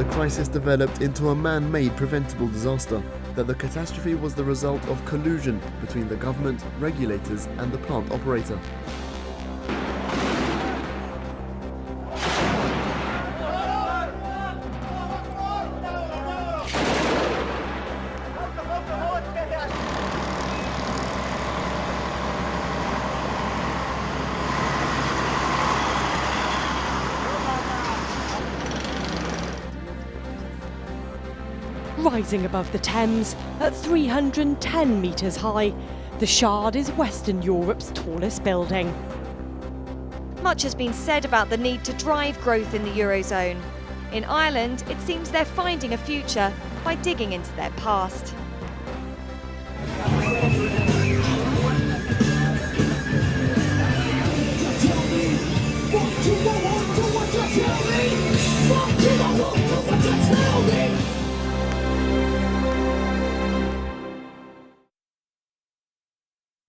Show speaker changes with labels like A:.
A: the crisis developed into a man-made preventable disaster, that the catastrophe was the result of collusion between the government, regulators and the plant operator.
B: Rising above the Thames at 310 metres high, the Shard is Western Europe's tallest building.
C: Much has been said about the need to drive growth in the Eurozone. In Ireland, it seems they're finding a future by digging into their past.
D: Fuck you, I want to what you tell me. Fuck you, I want to what you tell me.